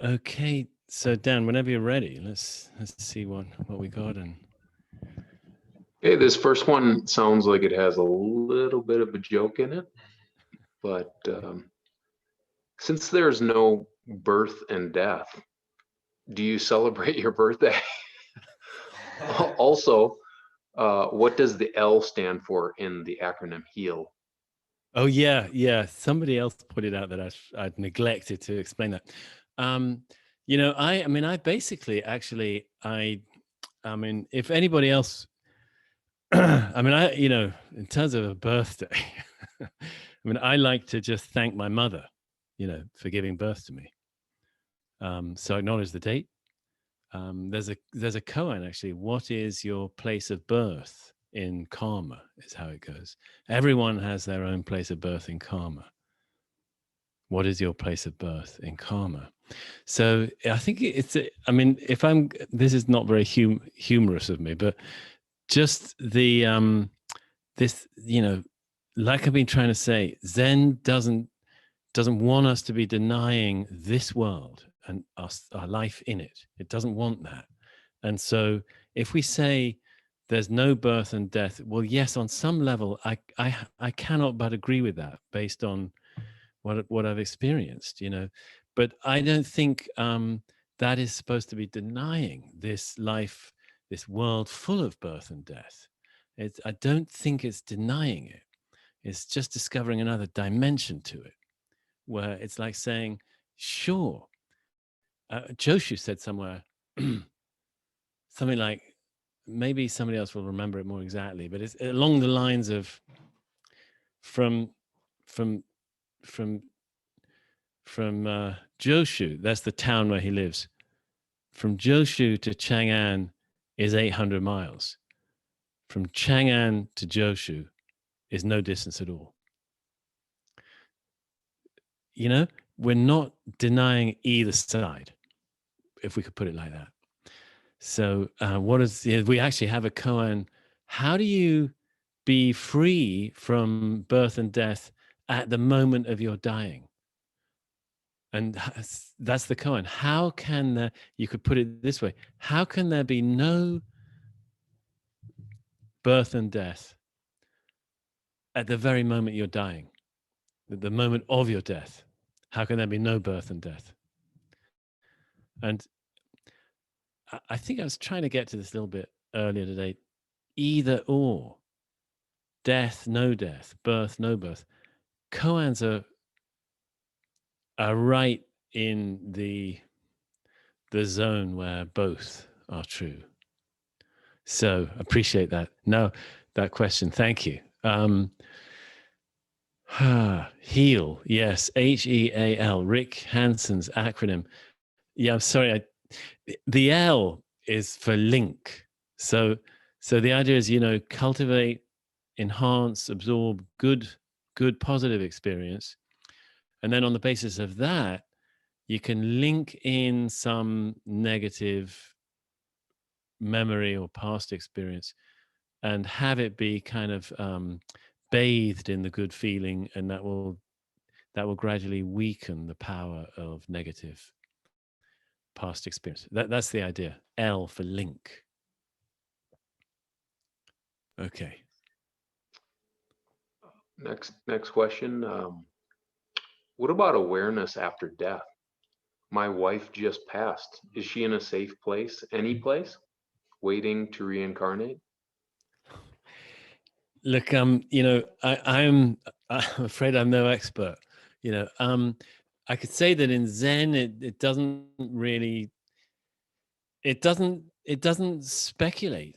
Okay, so Dan, whenever you're ready, let's see what we got. And Hey, this first one sounds like it has a little bit of a joke in it, but since there's no birth and death, do you celebrate your birthday? Also, what does the L stand for in the acronym HEAL? oh yeah, somebody else pointed out that I'd neglected to explain that. I mean, I basically actually I mean, if anybody else, I mean, in terms of a birthday, I mean, I like to just thank my mother, for giving birth to me. So acknowledge the date. There's a koan actually. What is your place of birth in karma? Is how it goes. Everyone has their own place of birth in karma. What is your place of birth in karma? So I think I mean, if I'm, this is not very humorous of me, but just this, like I've been trying to say, Zen doesn't want us to be denying this world and our life in it. It doesn't want that. And so if we say there's no birth and death, well, yes, on some level, I cannot but agree with that based on what I've experienced, But I don't think that is supposed to be denying this life, this world full of birth and death. I don't think it's denying it. It's just discovering another dimension to it, where it's like saying, sure. Joshu said somewhere something like, maybe somebody else will remember it more exactly, but it's along the lines of from from from Joshu, that's the town where he lives. From Joshu to Chang'an is 800 miles. From Chang'an to Joshu is no distance at all. We're not denying either side, if we could put it like that. So we actually have a koan. How do you be free from birth and death at the moment of your dying? And that's the koan. How can you could put it this way, how can there be no birth and death at the very moment you're dying, at the moment of your death? How can there be no birth and death? And I think I was trying to get to this a little bit earlier today. Either or, death, no death, birth, no birth. Koans are right in the zone where both are true. So appreciate that. No, that question. Thank you. Heal, yes, HEAL. Rick Hansen's acronym. Yeah, I'm sorry. The L is for link. So the idea is, cultivate, enhance, absorb good, positive experience, and then on the basis of that, you can link in some negative memory or past experience and have it be kind of bathed in the good feeling, and that will gradually weaken the power of negative past experience. That's the idea. L for link. Okay. Next question. What about awareness after death? My wife just passed. Is she in a safe place? Any place? Waiting to reincarnate? Look, I'm afraid I'm no expert. I could say that in Zen, it doesn't really, it doesn't speculate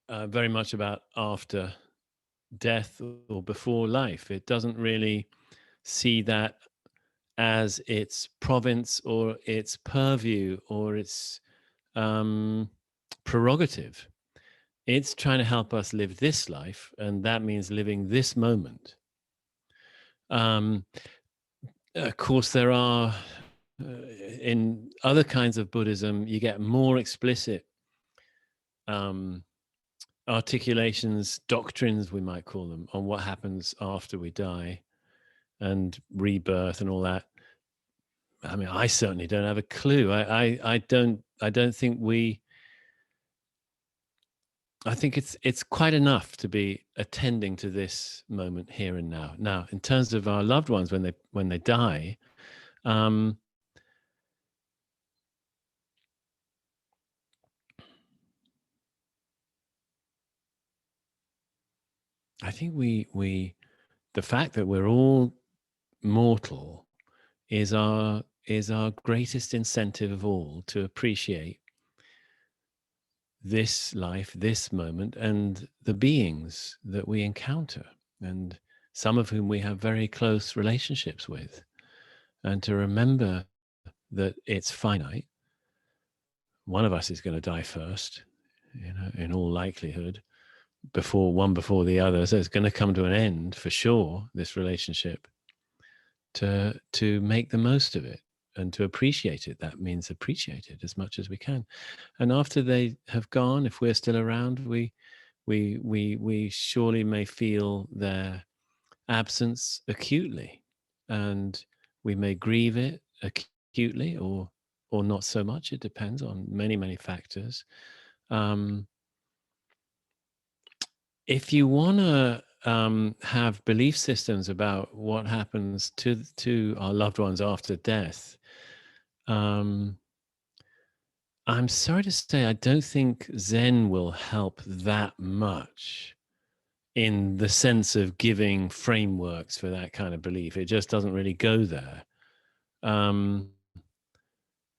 very much about after death or before life. It doesn't really see that as its province or its purview or its prerogative. It's trying to help us live this life, and that means living this moment. Of course, there are in other kinds of Buddhism, you get more explicit articulations, doctrines, we might call them, on what happens after we die and rebirth and all that. I mean, I certainly don't have a clue. I don't think I think it's quite enough to be attending to this moment here and now. Now, in terms of our loved ones when they die, um, I think the fact that we're all mortal is our greatest incentive of all to appreciate this life, this moment, and the beings that we encounter, and some of whom we have very close relationships with, and to remember that it's finite. One of us is going to die first, in all likelihood, before the other. So it's going to come to an end for sure, this relationship. To make the most of it and to appreciate it. That means appreciate it as much as we can. And after they have gone, if we're still around, we surely may feel their absence acutely, and we may grieve it acutely or not so much. It depends on many factors. If you want to have belief systems about what happens to our loved ones after death, I'm sorry to say I don't think Zen will help that much in the sense of giving frameworks for that kind of belief. It just doesn't really go there.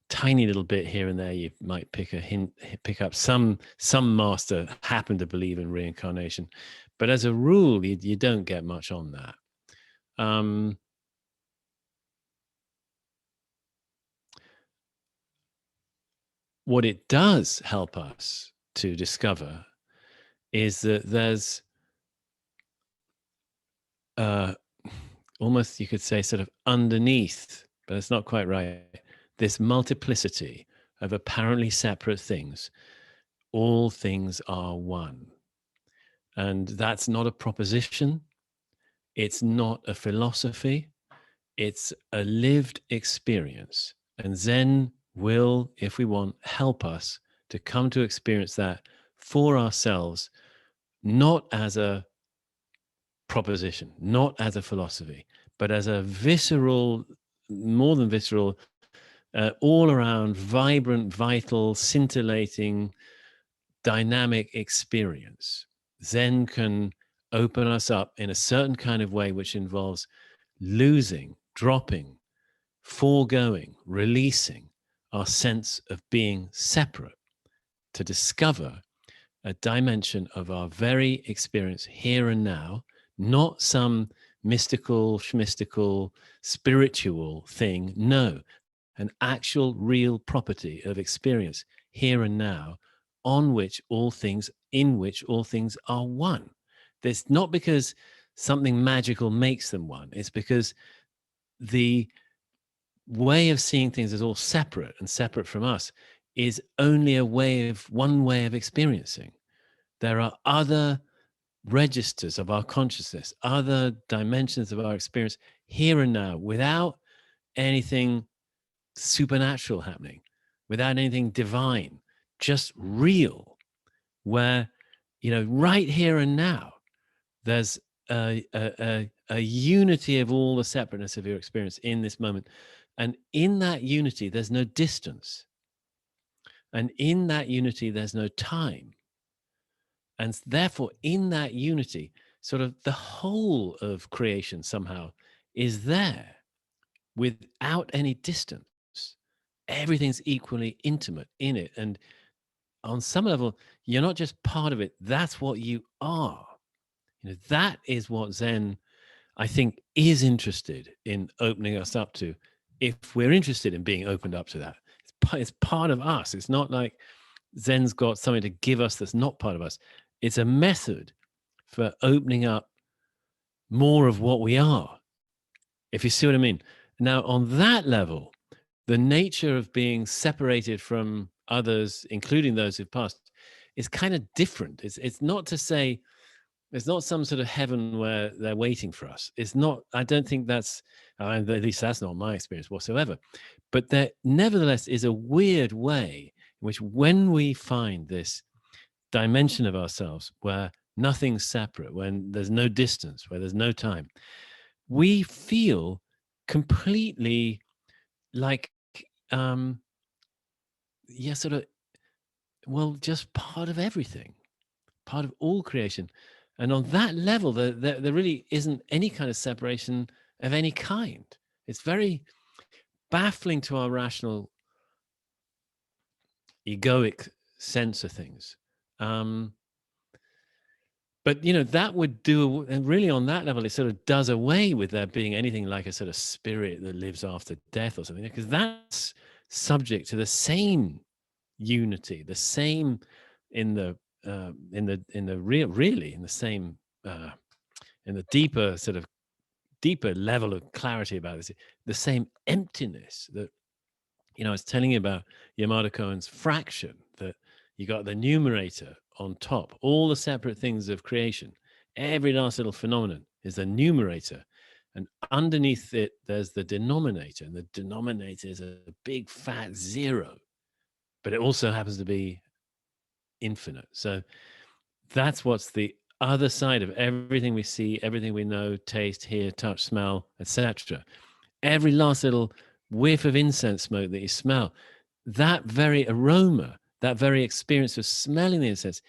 Tiny little bit here and there, you might pick up some master happen to believe in reincarnation, but as a rule, you don't get much on that. What it does help us to discover is that there's almost, you could say, sort of underneath, but it's not quite right, this multiplicity of apparently separate things. All things are one. And that's not a proposition. It's not a philosophy. It's a lived experience. And Zen will, if we want, help us to come to experience that for ourselves, not as a proposition, not as a philosophy, but as a visceral, more than visceral, all around vibrant, vital, scintillating, dynamic experience. Zen can open us up in a certain kind of way, which involves losing, dropping, foregoing, releasing our sense of being separate to discover a dimension of our very experience here and now, not some mystical, schmystical, spiritual thing. No, an actual real property of experience here and now, in which all things are one. There's not because something magical makes them one. It's because the way of seeing things as all separate and separate from us is only one way of experiencing. There are other registers of our consciousness, other dimensions of our experience here and now, without anything supernatural happening, without anything divine, just real, where, right here and now, there's a unity of all the separateness of your experience in this moment. And in that unity, there's no distance. And in that unity, there's no time. And therefore, in that unity, sort of the whole of creation somehow is there without any distance. Everything's equally intimate in it. And on some level, you're not just part of it. That's what you are. That is what Zen, I think, is interested in opening us up to, if we're interested in being opened up to that. It's part of us. It's not like Zen's got something to give us that's not part of us. It's a method for opening up more of what we are, if you see what I mean. Now, on that level, the nature of being separated from others, including those who've passed, is kind of different. It's not to say It's not some sort of heaven where they're waiting for us. It's not. I don't think that's. At least that's not my experience whatsoever. But there, nevertheless, is a weird way in which, when we find this dimension of ourselves where nothing's separate, when there's no distance, where there's no time, we feel completely like, yeah, sort of, well, just part of everything, part of all creation. And on that level, there really isn't any kind of separation of any kind. It's very baffling to our rational, egoic sense of things. But that would do, and really on that level, it sort of does away with there being anything like a sort of spirit that lives after death or something, because that's subject to the same unity, the same in the real, really in the same in the deeper level of clarity about this, the same emptiness that I was telling you about Yamada Cohen's fraction, that you got the numerator on top, all the separate things of creation, every last little phenomenon is the numerator, and underneath it there's the denominator, and the denominator is a big fat zero, but it also happens to be infinite. So that's what's the other side of everything we see, everything we know, taste, hear, touch, smell, etc. Every last little whiff of incense smoke that you smell, that very aroma, that very experience of smelling the incense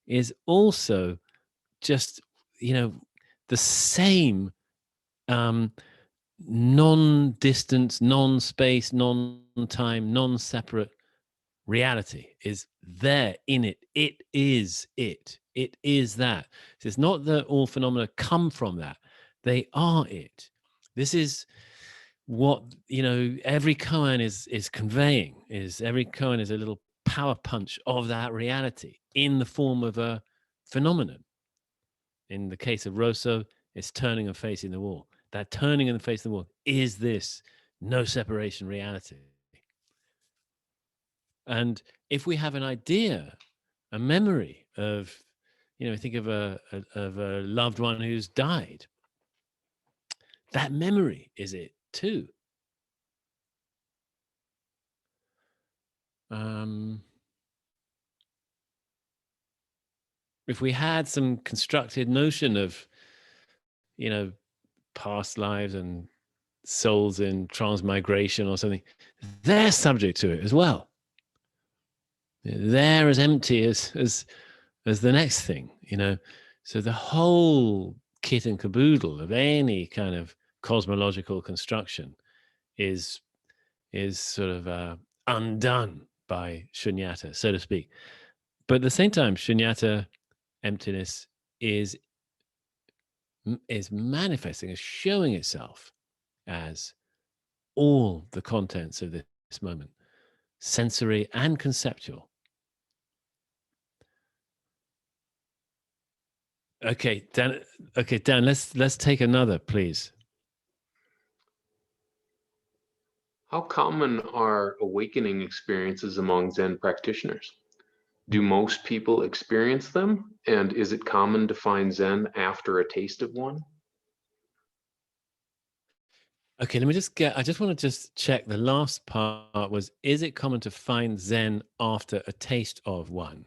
is also just, the same non-distance, non-space, non-time, non-separate reality is there in it. It is it. It is that. So it's not that all phenomena come from that. They are it. This is what every koan is conveying. Is every koan is a little power punch of that reality in the form of a phenomenon. In the case of Rosso, it's turning and facing the wall. That turning and facing the wall is this no separation reality. And if we have an idea, a memory of, think of a loved one who's died, that memory is it too. If we had some constructed notion of, past lives and souls in transmigration or something, they're subject to it as well. They're as empty as the next thing, So the whole kit and caboodle of any kind of cosmological construction is sort of undone by shunyata, so to speak. But at the same time, shunyata, emptiness, is manifesting, is showing itself as all the contents of this moment, sensory and conceptual. Okay, Dan. Okay, Dan. Let's take another, please. How common are awakening experiences among Zen practitioners? Do most people experience them? And is it common to find Zen after a taste of one? Okay, I just want to just check the last part was, is it common to find Zen after a taste of one?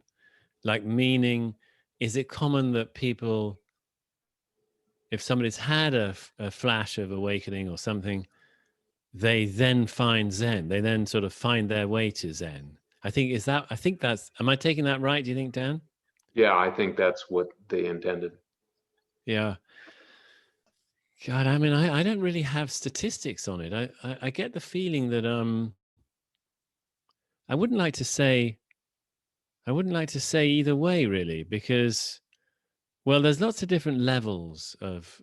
Like, meaning, is it common that people, if somebody's had a flash of awakening or something, they then find Zen, they then sort of find their way to Zen? I think that's, am I taking that right? Do you think, Dan? Yeah, I think that's what they intended. Yeah. God, I mean, I don't really have statistics on it. I get the feeling that I wouldn't like to say either way, really, because, well, there's lots of different levels of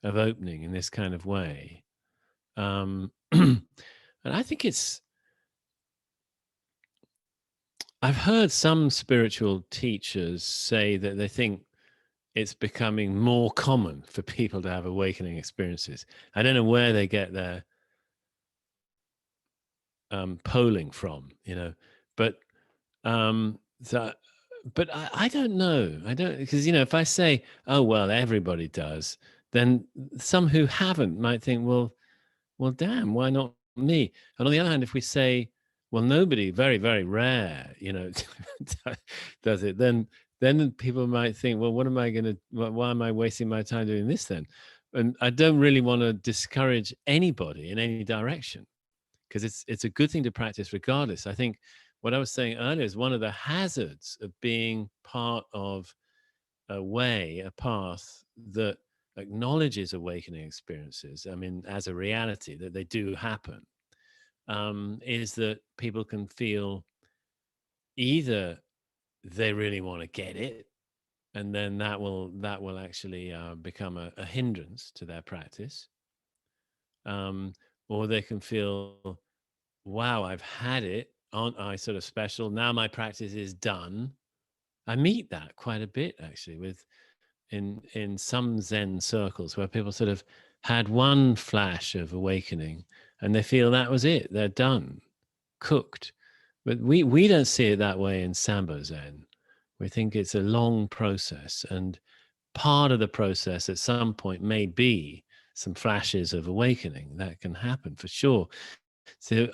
opening in this kind of way, and I think I've heard some spiritual teachers say that they think it's becoming more common for people to have awakening experiences. I don't know where they get their polling from, but that but I don't know. I don't, because, if I say, oh, well, everybody does, then some who haven't might think, well, damn, why not me? And on the other hand, if we say, well, nobody, very, very rare, does it, then people might think, well, what am I going to, why am I wasting my time doing this then? And I don't really want to discourage anybody in any direction, because it's a good thing to practice regardless. I think what I was saying earlier is one of the hazards of being part of a path that acknowledges awakening experiences, I mean, as a reality that they do happen, is that people can feel either they really want to get it, and then that will actually become a hindrance to their practice, um, or they can feel, wow, I've had it, aren't I sort of special? Now my practice is done. I meet that quite a bit actually with in some Zen circles, where people sort of had one flash of awakening and they feel that was it, they're done, cooked. But we don't see it that way in Sambo Zen. We think it's a long process, and part of the process at some point may be some flashes of awakening that can happen for sure. So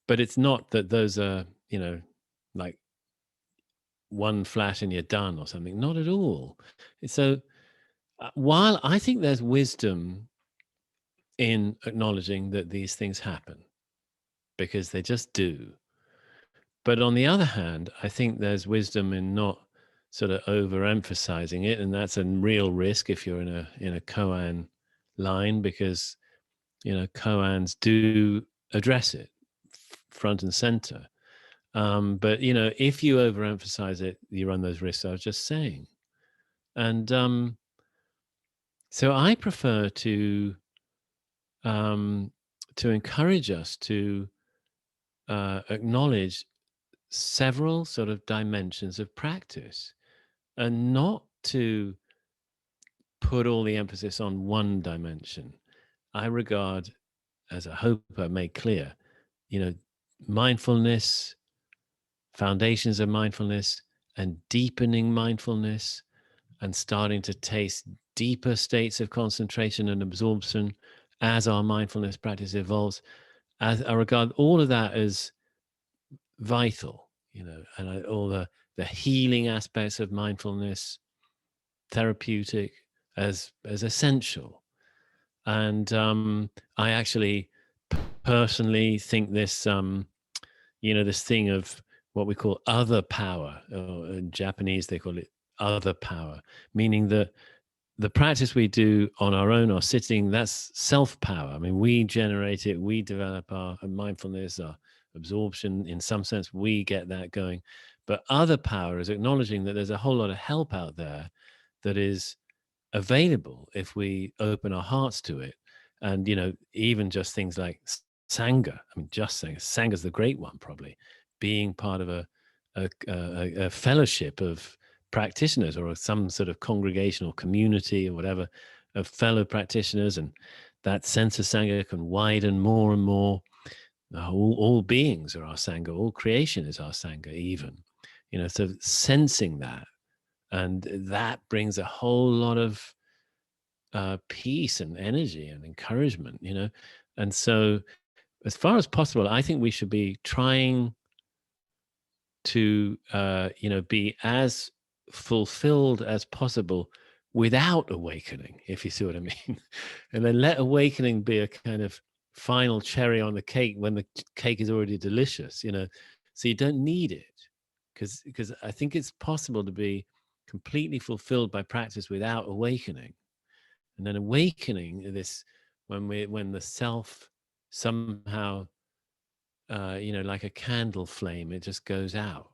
but it's not that those are, like one flash and you're done or something. Not at all. So while I think there's wisdom in acknowledging that these things happen, because they just do, but on the other hand, I think there's wisdom in not sort of overemphasizing it, and that's a real risk if you're in a koan line, because koans do address it front and center. But if you overemphasize it, you run those risks I was just saying. And so I prefer um, to encourage us to acknowledge several sort of dimensions of practice, and not to put all the emphasis on one dimension. I regard, as I hope I made clear, mindfulness, foundations of mindfulness, and deepening mindfulness, and starting to taste deeper states of concentration and absorption as our mindfulness practice evolves. As I regard all of that as vital, and all the healing aspects of mindfulness, therapeutic, as essential. And I actually personally think this, this thing of what we call other power, or in Japanese they call it other power, meaning that the practice we do on our own, or sitting, that's self power. I mean, we generate it, we develop our mindfulness, our absorption. In some sense, we get that going. But other power is acknowledging that there's a whole lot of help out there that is available if we open our hearts to it. And, even just things like Sangha. I mean, just saying, Sangha's the great one, probably. Being part of a fellowship of practitioners, or some sort of congregational community or whatever, of fellow practitioners, and that sense of Sangha can widen more and more. All beings are our Sangha, all creation is our Sangha, even, so sensing that, and that brings a whole lot of peace and energy and encouragement, and so as far as possible, I think we should be trying to be as fulfilled as possible without awakening, if you see what I mean. And then let awakening be a kind of final cherry on the cake when the cake is already delicious, so you don't need it, because I think it's possible to be completely fulfilled by practice without awakening. And then awakening, this, when the self somehow, like a candle flame, it just goes out,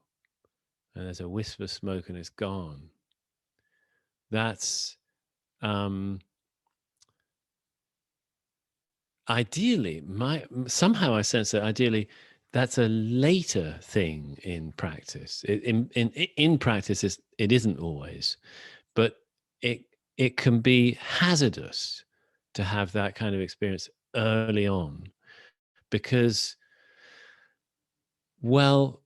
and there's a wisp of smoke and it's gone. That's ideally, somehow I sense that ideally that's a later thing in practice. In practice, it isn't always, but it can be hazardous to have that kind of experience early on, because, well,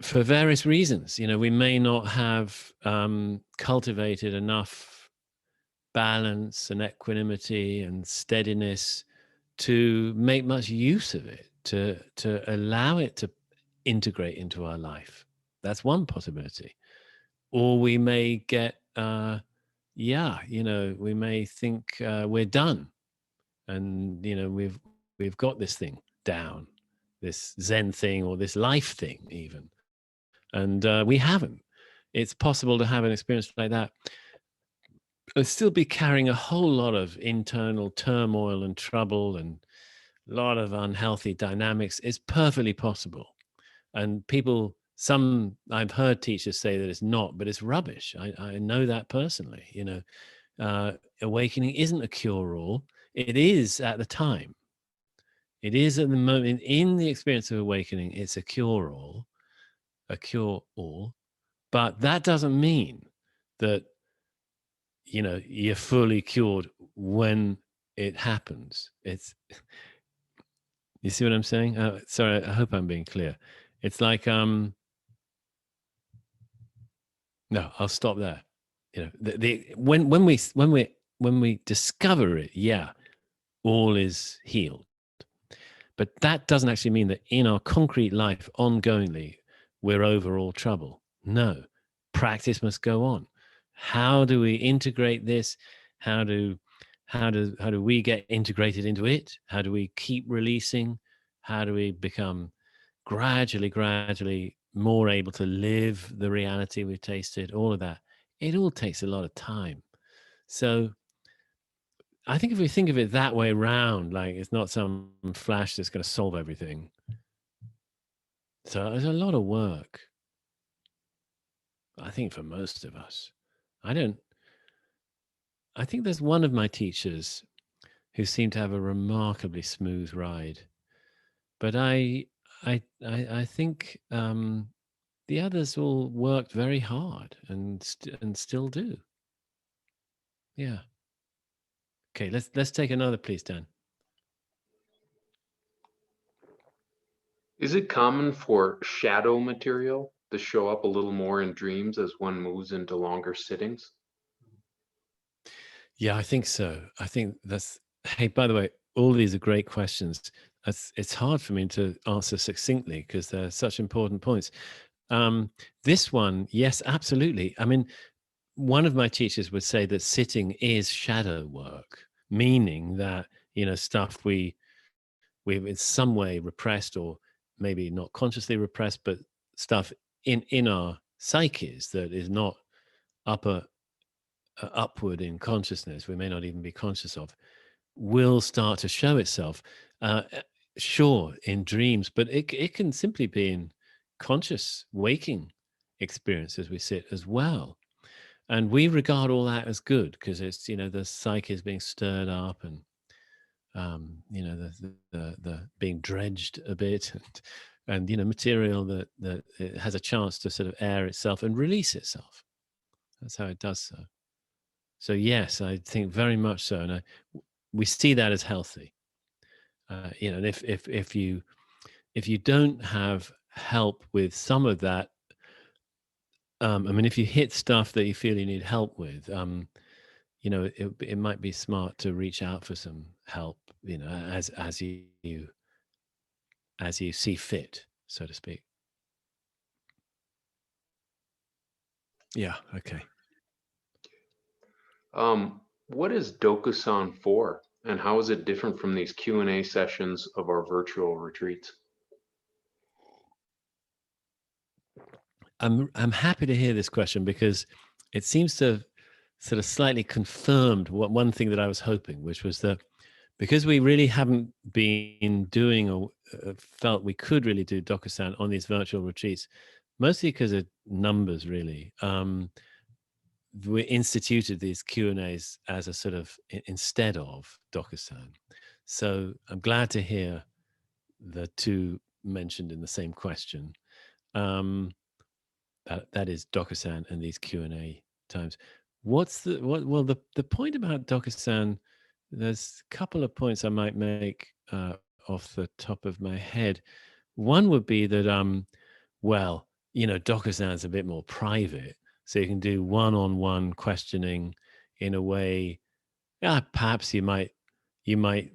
for various reasons. We may not have cultivated enough balance and equanimity and steadiness to make much use of it, to allow it to integrate into our life. That's one possibility. Or we may get, we may think we're done, and we've got this thing down, this Zen thing or this life thing even, and we haven't. It's possible to have an experience like that and still be carrying a whole lot of internal turmoil and trouble and a lot of unhealthy dynamics. It's perfectly possible. And some I've heard teachers say that it's not, but it's rubbish. I know that personally. Awakening isn't a cure-all. It is at the time. It is at the moment in the experience of awakening. It's a cure-all, but that doesn't mean that you're fully cured when it happens. You see what I'm saying? Sorry, I hope I'm being clear. It's like no, I'll stop there. When we discover it, yeah, all is healed. But that doesn't actually mean that in our concrete life, ongoingly, we're over all trouble. No, practice must go on. How do we integrate this? How do we get integrated into it? How do we keep releasing? How do we become gradually more able to live the reality we've tasted? All of that. It all takes a lot of time. So I think if we think of it that way around, like it's not some flash that's going to solve everything. So there's a lot of work, I think, for most of us. I think there's one of my teachers who seemed to have a remarkably smooth ride, but I think the others all worked very hard and still do. Yeah. Okay, let's take another, please, Dan. Is it common for shadow material to show up a little more in dreams as one moves into longer sittings? Yeah, I think so. I think that's. Hey, by the way, all these are great questions. It's hard for me to answer succinctly because they're such important points. This one, yes, absolutely. I mean, one of my teachers would say that sitting is shadow work, meaning that stuff we've in some way repressed, or maybe not consciously repressed, but stuff in our psyches that is not upward in consciousness, we may not even be conscious of, will start to show itself. Sure, in dreams, but it can simply be in conscious waking experience as we sit as well. And we regard all that as good because it's the psyche is being stirred up, and the being dredged a bit, and material that it has a chance to sort of air itself and release itself. That's how it does so. So yes, I think very much so, and we see that as healthy. And if you don't have help with some of that, I mean, if you hit stuff that you feel you need help with, it might be smart to reach out for some help, as you see fit, so to speak. Yeah. Okay. What is Dokasan for, and how is it different from these Q&A sessions of our virtual retreats? I'm happy to hear this question because it seems to have sort of slightly confirmed one thing that I was hoping, which was that because we really haven't been doing or felt we could really do Dokasan on these virtual retreats, mostly because of numbers, really. We instituted these Q&As as a sort of instead of Dokasan. So I'm glad to hear the two mentioned in the same question. That is Dokasan and these Q&A times. Well, the point about Dokasan, there's a couple of points I might make off the top of my head. One would be that, well, Dokasan's a bit more private, so you can do one-on-one questioning in a way. Yeah, perhaps you might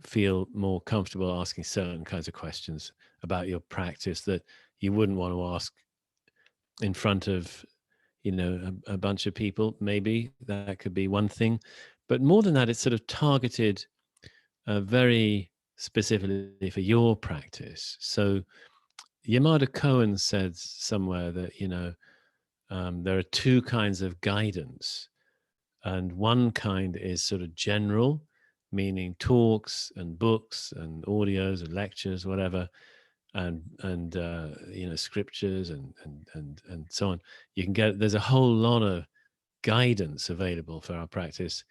feel more comfortable asking certain kinds of questions about your practice that you wouldn't want to ask in front of a bunch of people. Maybe that could be one thing, but more than that, it's sort of targeted very specifically for your practice. So Yamada Cohen said somewhere that there are two kinds of guidance, and one kind is sort of general, meaning talks and books and audios and lectures, whatever, and scriptures and so on. You can get, there's a whole lot of guidance available for our practice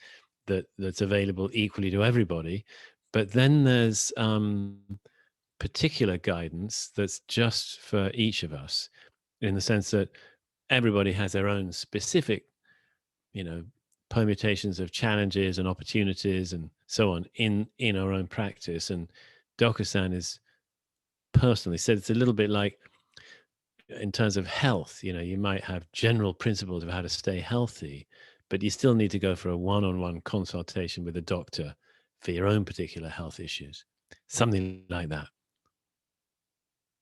that's available equally to everybody. But then there's particular guidance that's just for each of us, in the sense that everybody has their own specific permutations of challenges and opportunities and so on in our own practice. And Dokasan is personally said it's a little bit like, in terms of health, you might have general principles of how to stay healthy, but you still need to go for a one-on-one consultation with a doctor for your own particular health issues, something like that.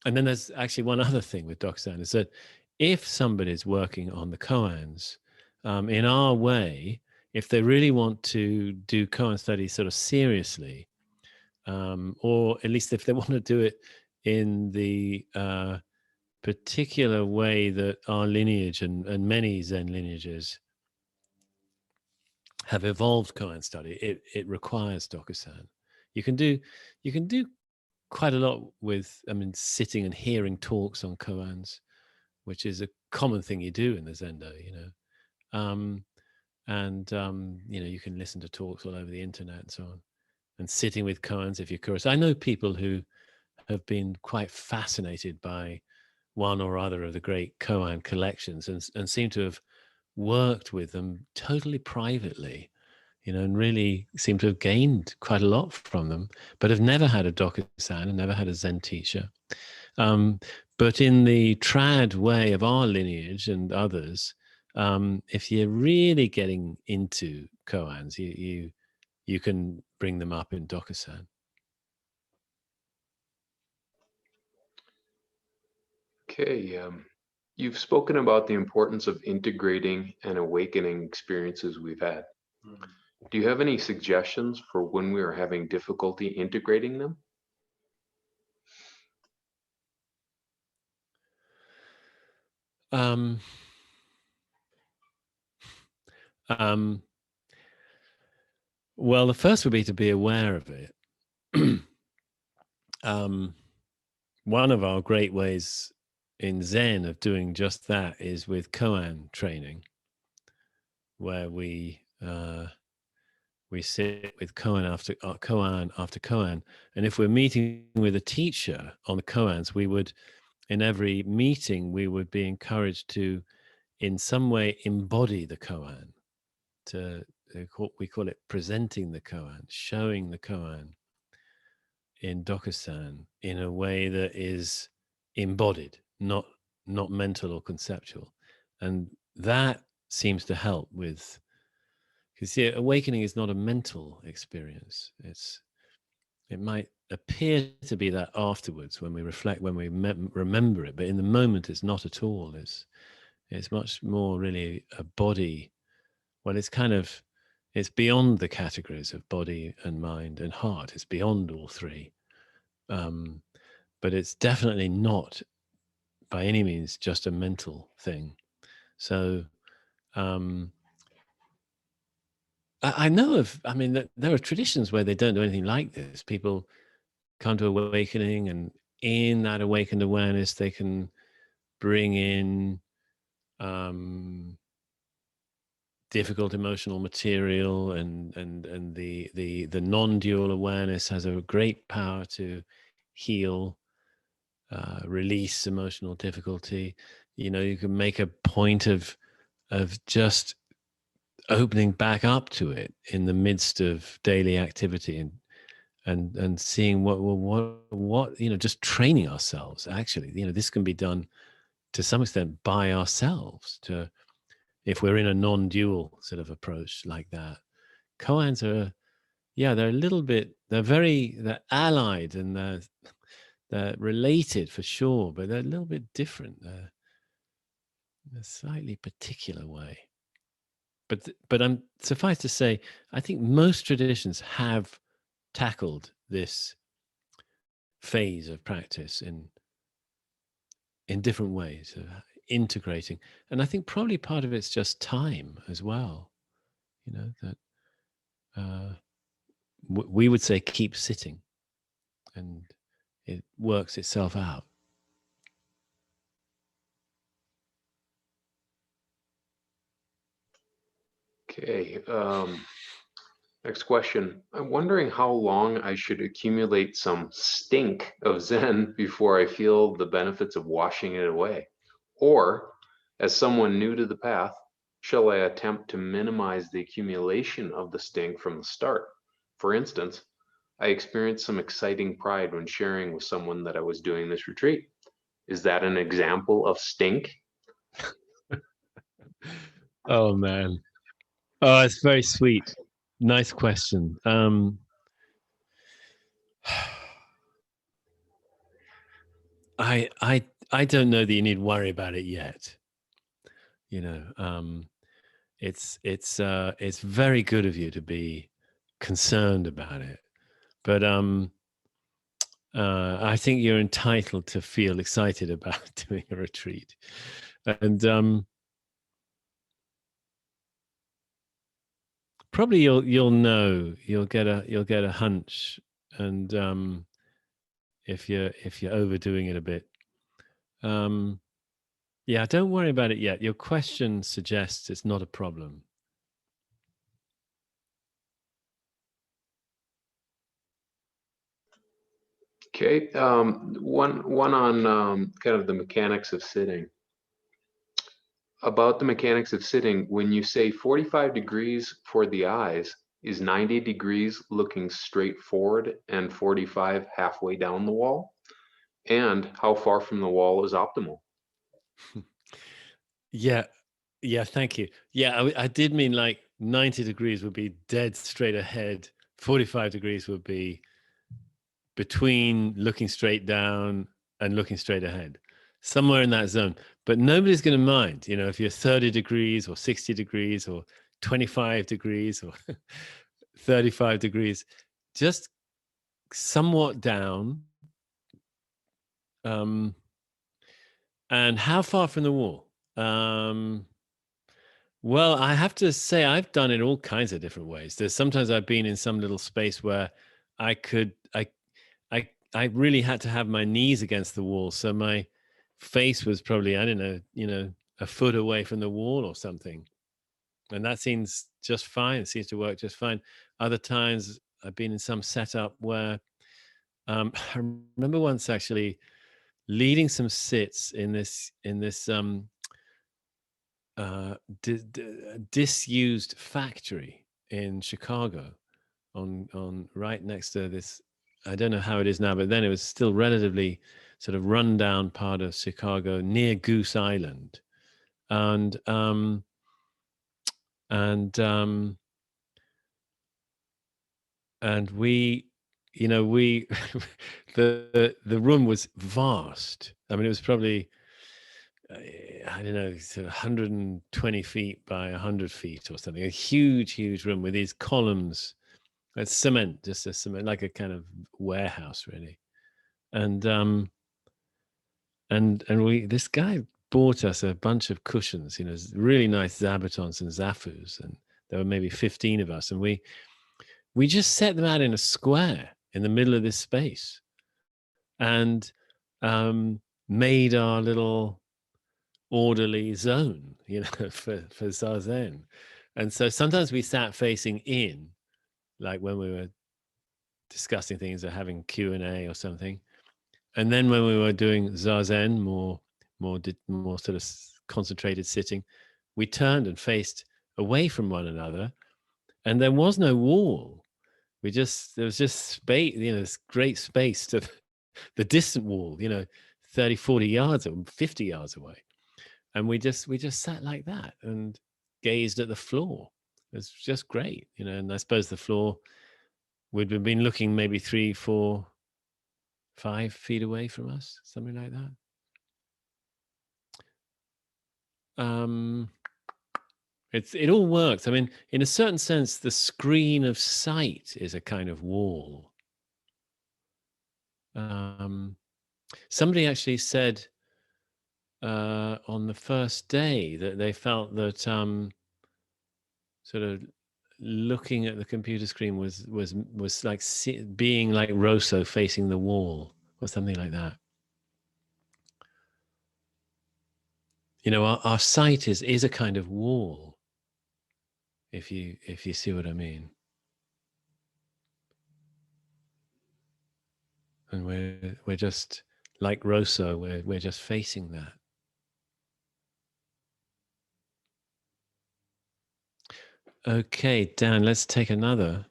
And then there's actually one other thing with Dokasan, is that if somebody's working on the Koans, in our way, if they really want to do Koan studies sort of seriously, or at least if they want to do it in the particular way that our lineage and many Zen lineages have evolved Koan study, it requires Dokasan. You can do quite a lot with, sitting and hearing talks on Koans, which is a common thing you do in the Zendo, you can listen to talks all over the internet and so on, and sitting with Koans if you're curious. I know people who have been quite fascinated by one or other of the great Koan collections and seem to have worked with them totally privately, and really seem to have gained quite a lot from them, but have never had a Dokasan and never had a Zen teacher. But in the trad way of our lineage and others, if you're really getting into Koans, you can bring them up in Dokasan. Okay, you've spoken about the importance of integrating and awakening experiences we've had. Do you have any suggestions for when we are having difficulty integrating them? Well, the first would be to be aware of it. One of our great ways in Zen of doing just that is with Koan training, where we sit with Koan after Koan, and if we're meeting with a teacher on the Koans, we would, in every meeting, we would be encouraged to, in some way, embody the Koan. We call it presenting the Koan, showing the Koan in Dokasan in a way that is embodied, not mental or conceptual. And that seems to help with, because see, awakening is not a mental experience. It might appear to be that afterwards when we reflect, when we remember it, but in the moment it's not at all. It's much more really a body. Well, it's beyond the categories of body and mind and heart. It's beyond all three. But it's definitely not by any means just a mental thing. So I know of, there are traditions where they don't do anything like this. People come to awakening, and in that awakened awareness, they can bring in difficult emotional material, and the non-dual awareness has a great power to heal, release emotional difficulty. You can make a point of just opening back up to it in the midst of daily activity, and seeing what just training ourselves. Actually, this can be done to some extent by ourselves. If we're in a non-dual sort of approach like that, koans are, they're a little bit, they're allied and they're related for sure, but they're a little bit different. They're in a slightly particular way. But suffice to say, I think most traditions have tackled this phase of practice in different ways of integrating. And I think probably part of it's just time as well. That we would say keep sitting, and it works itself out. Okay. Next question. I'm wondering how long I should accumulate some stink of Zen before I feel the benefits of washing it away. Or, as someone new to the path, shall I attempt to minimize the accumulation of the stink from the start? For instance, I experienced some exciting pride when sharing with someone that I was doing this retreat. Is that an example of stink? Oh man. Oh, it's very sweet. Nice question. I don't know that you need to worry about it yet. It's very good of you to be concerned about it, but I think you're entitled to feel excited about doing a retreat, and probably you'll know, you'll get a hunch, and if you're overdoing it a bit, don't worry about it yet. Your question suggests it's not a problem. Okay, one on kind of the mechanics of sitting. About the mechanics of sitting, when you say 45 degrees for the eyes, is 90 degrees looking straight forward and 45 halfway down the wall? And how far from the wall is optimal? Yeah, thank you. Yeah, I did mean like 90 degrees would be dead straight ahead. 45 degrees would be between looking straight down and looking straight ahead, somewhere in that zone. But nobody's going to mind, if you're 30 degrees or 60 degrees or 25 degrees or 35 degrees, just somewhat down. And how far from the wall? Well, I have to say I've done it all kinds of different ways. There's sometimes I've been in some little space where I really had to have my knees against the wall, so my face was probably, I don't know, a foot away from the wall or something, and that seems just fine. It seems to work just fine. Other times I've been in some setup where I remember once actually leading some sits in this disused factory in Chicago, on right next to this. I don't know how it is now, but then it was still relatively sort of rundown part of Chicago near Goose Island, and and um, and we, the room was vast. I mean, it was probably, I don't know, sort of 120 feet by 100 feet or something. A huge room with these columns. It's cement, just a cement, like a kind of warehouse, really. And we, this guy bought us a bunch of cushions, really nice Zabatons and Zafus, and there were maybe 15 of us, and we just set them out in a square in the middle of this space, and made our little orderly zone, for Zazen. And so sometimes we sat facing in, like when we were discussing things or having Q&A or something. And then when we were doing Zazen, more sort of concentrated sitting, we turned and faced away from one another, and there was no wall. There was just space, this great space to the distant wall, 30, 40 yards or 50 yards away. And we just sat like that and gazed at the floor. It was just great, you know. And I suppose the floor, we'd been looking maybe 3, 4, 5 feet away from us, something like that. It all works. I mean, in a certain sense, the screen of sight is a kind of wall. Somebody actually said on the first day that they felt that sort of looking at the computer screen was like being like Rosso facing the wall or something like that. You know, our sight is a kind of wall, if you see what I mean. And we're just like Rosso, we're just facing that. Okay, Dan, let's take another.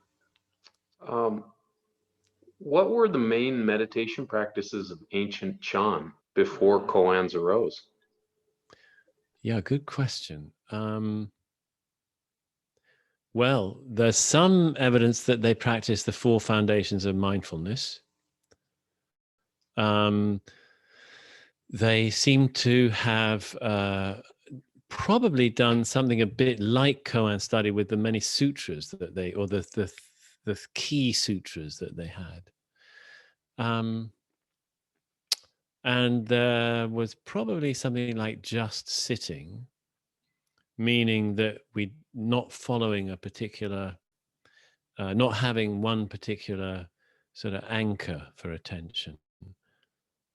What were the main meditation practices of ancient Chan before Koans arose? Yeah, good question. Well, there's some evidence that they practice the 4 foundations of mindfulness. They seem to have probably done something a bit like Koan study with the many sutras that they, or the key sutras that they had. And there was probably something like just sitting, meaning that we're not following a particular, not having one particular sort of anchor for attention,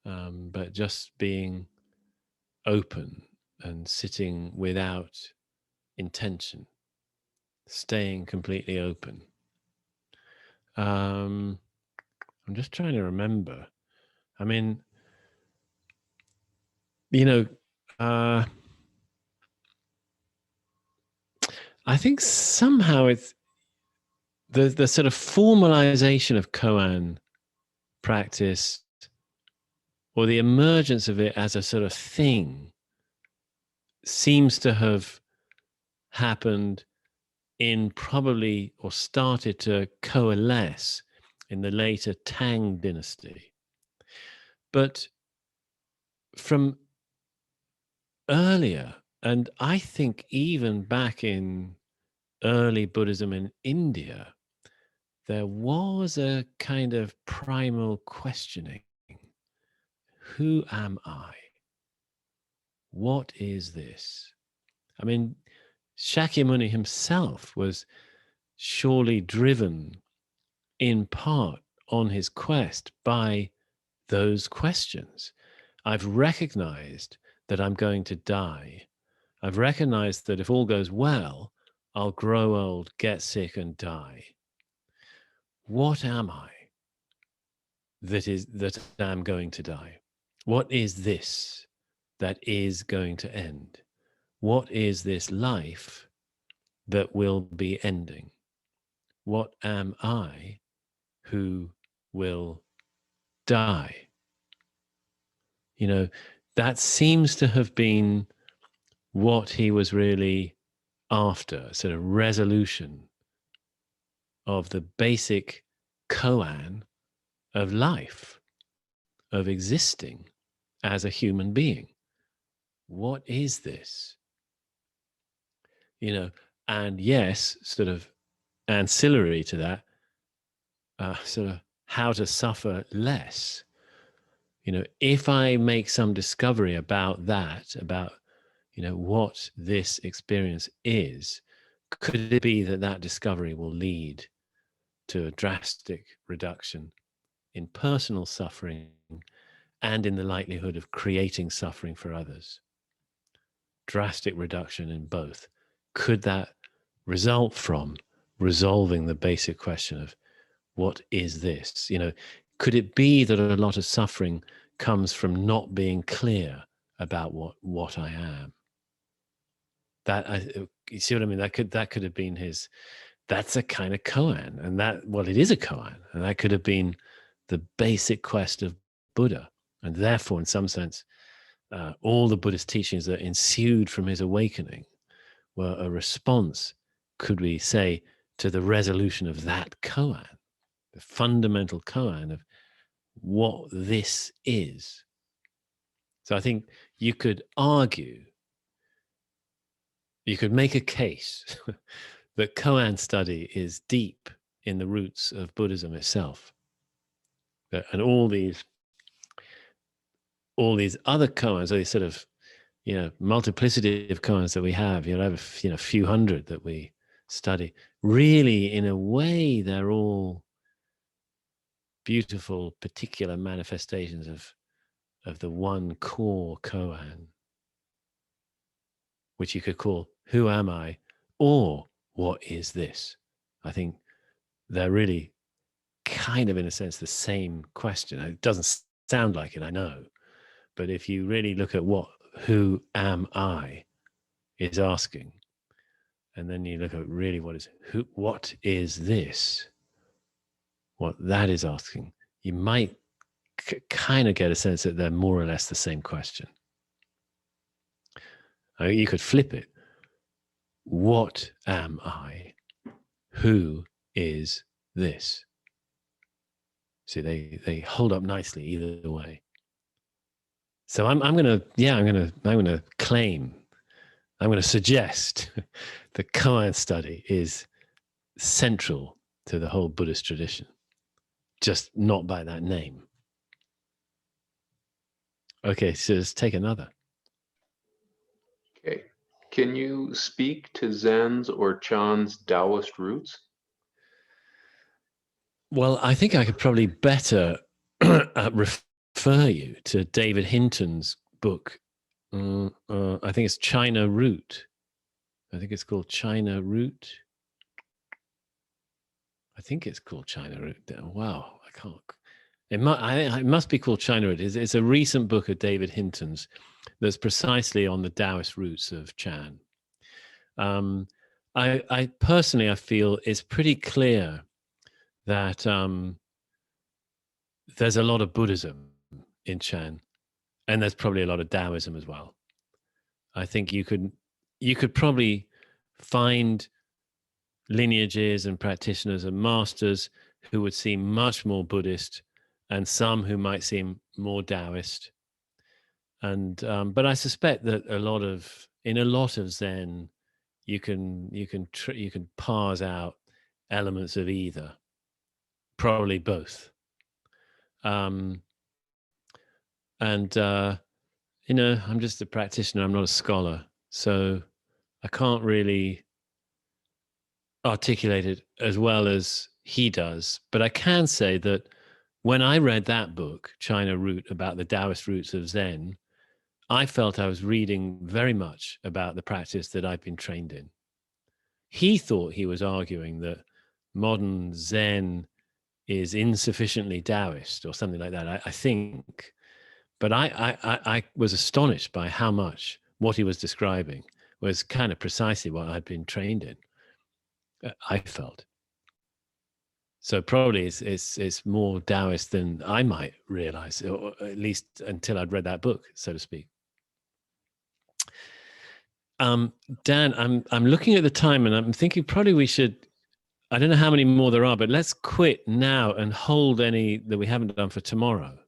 but just being open and sitting without intention, staying completely open. I'm just trying to remember. I mean, you know, I think somehow it's the sort of formalization of Koan practice, or the emergence of it as a sort of thing, seems to have happened in probably, or started to coalesce in the later Tang dynasty. But from earlier, and I think even back in early Buddhism in India, there was a kind of primal questioning. Who am I? What is this? I mean, Shakyamuni himself was surely driven in part on his quest by those questions. I've recognized that I'm going to die. I've recognized that if all goes well, I'll grow old, get sick, and die. What am I that I'm going to die? What is this that is going to end? What is this life that will be ending? What am I who will die? You know, that seems to have been what he was really after, sort of resolution of the basic koan of life, of existing as a human being. What is this? You know, and yes, sort of ancillary to that, sort of how to suffer less. You know, if I make some discovery about that, about, you know, what this experience is, could it be that that discovery will lead to a drastic reduction in personal suffering and in the likelihood of creating suffering for others? Drastic reduction in both. Could that result from resolving the basic question of what is this? You know, could it be that a lot of suffering comes from not being clear about what I am? You see what I mean? That could have been his. That's a kind of koan, and it is a koan, and that could have been the basic quest of Buddha, and therefore, in some sense, all the Buddhist teachings that ensued from his awakening were a response, could we say, to the resolution of that koan, the fundamental koan of what this is. So I think you could argue, you could make a case that koan study is deep in the roots of Buddhism itself. And all these other koans, these sort of, multiplicity of koans that we have, over, a few hundred that we study, really, in a way, they're all beautiful, particular manifestations of the one core koan, which you could call "Who am I?" or "What is this?" I think they're really kind of, in a sense, the same question. It doesn't sound like it, I know, but if you really look at what "Who am I?" is asking, and then you look at really what is this? What that is asking, you might kind of get a sense that they're more or less the same question. You could flip it. What am I? Who is this? See, they hold up nicely either way. So I'm gonna claim, I'm gonna suggest the Koan study is central to the whole Buddhist tradition, just not by that name. Okay, so let's take another. Okay. Can you speak to Zen's or Chan's Taoist roots? Well, I think I could probably better refer you to David Hinton's book. I think it's China Root. I think it's called China Root. I think it's called China Root. Wow, I can't. It must be called China Root. It's a recent book of David Hinton's that's precisely on the Taoist roots of Chan. I personally, I feel it's pretty clear that there's a lot of Buddhism in Chan, and there's probably a lot of Taoism as well. I think you could probably find lineages and practitioners and masters who would seem much more Buddhist, and some who might seem more Taoist. And but I suspect that in a lot of Zen, you can parse out elements of either, probably both. And I'm just a practitioner. I'm not a scholar, so I can't really articulate it as well as he does. But I can say that when I read that book, China Root, about the Taoist roots of Zen, I felt I was reading very much about the practice that I've been trained in. He thought he was arguing that modern Zen is insufficiently Taoist or something like that, I think. But I was astonished by how much what he was describing was kind of precisely what I'd been trained in. I felt. So probably it's more Taoist than I might realize, or at least until I'd read that book, so to speak. Dan, I'm looking at the time and I'm thinking probably we should. I don't know how many more there are, but let's quit now and hold any that we haven't done for tomorrow.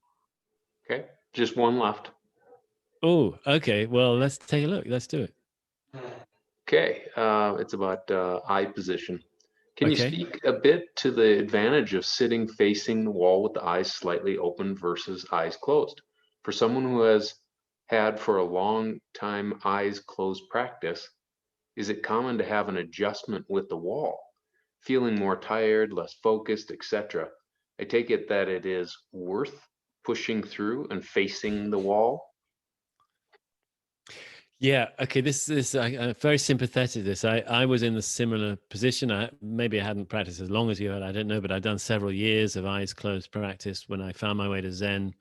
Okay, just one left. Oh, okay. Well, let's take a look. Let's do it. Okay, it's about eye position. Can you Okay. speak a bit to the advantage of sitting facing the wall with the eyes slightly open versus eyes closed? For someone who has had for a long time eyes closed practice, is it common to have an adjustment with the wall, feeling more tired, less focused, etc.? I take it that it is worth pushing through and facing the wall. Yeah. Okay. I'm very sympathetic to this. I was in a similar position. Maybe I hadn't practiced as long as you had. I don't know, but I'd done several years of eyes closed practice when I found my way to Zen,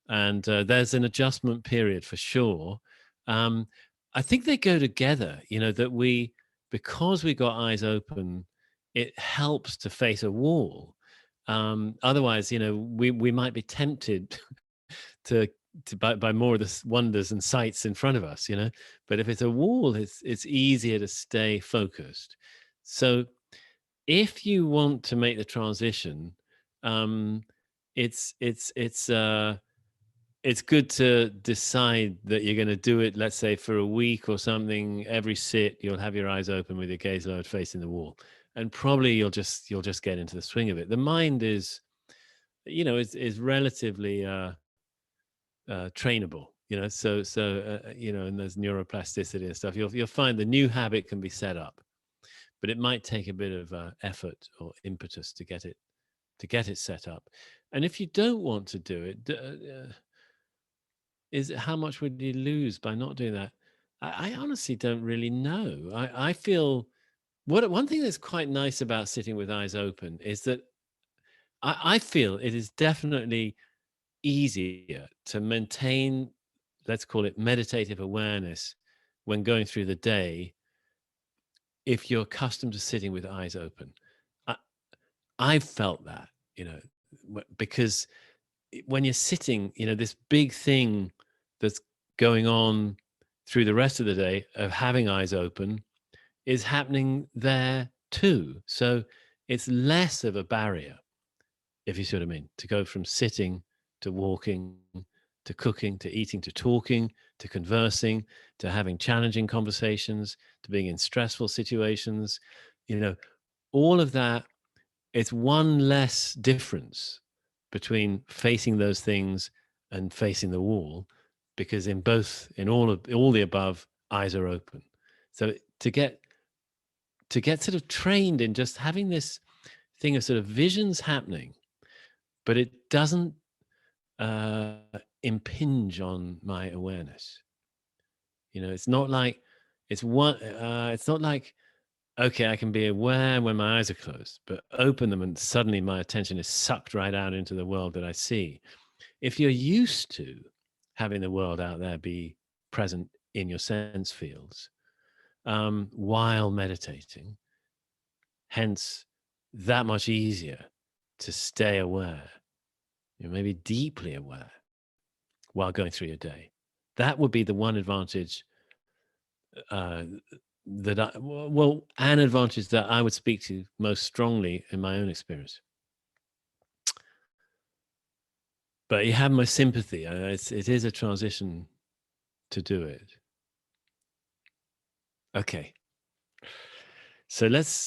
and there's an adjustment period for sure. I think they go together. That because we got eyes open, it helps to face a wall. Otherwise, we might be tempted to by more of the wonders and sights in front of us, you know. But if it's a wall, it's easier to stay focused. So if you want to make the transition, um, it's good to decide that you're going to do it, let's say for a week or something. Every sit you'll have your eyes open with your gaze lowered facing the wall, and probably you'll just get into the swing of it. The mind is, you know, is relatively trainable, you know. You know, and there's neuroplasticity and stuff. You'll find the new habit can be set up, but it might take a bit of effort or impetus to get it set up. And if you don't want to do it, is how much would you lose by not doing that? I honestly don't really know. I feel one thing that's quite nice about sitting with eyes open is that I feel it is definitely easier to maintain, let's call it meditative awareness, when going through the day, if you're accustomed to sitting with eyes open. I, I've felt that, you know, because when you're sitting, you know, this big thing that's going on through the rest of the day of having eyes open is happening there too. So it's less of a barrier, if you see what I mean, to go from sitting to walking to cooking to eating to talking to conversing to having challenging conversations to being in stressful situations. You know, all of that, it's one less difference between facing those things and facing the wall, because in all the above, eyes are open. So to get sort of trained in just having this thing of sort of visions happening, but it doesn't uh, impinge on my awareness. You know, it's not like it's not like, okay, I can be aware when my eyes are closed, but open them and suddenly my attention is sucked right out into the world that I see. If you're used to having the world out there be present in your sense fields while meditating, hence that much easier to stay aware, you know, maybe deeply aware while going through your day. That would be the one advantage uh, an advantage that I would speak to most strongly in my own experience. But you have my sympathy. It is a transition to do it. Okay. So let's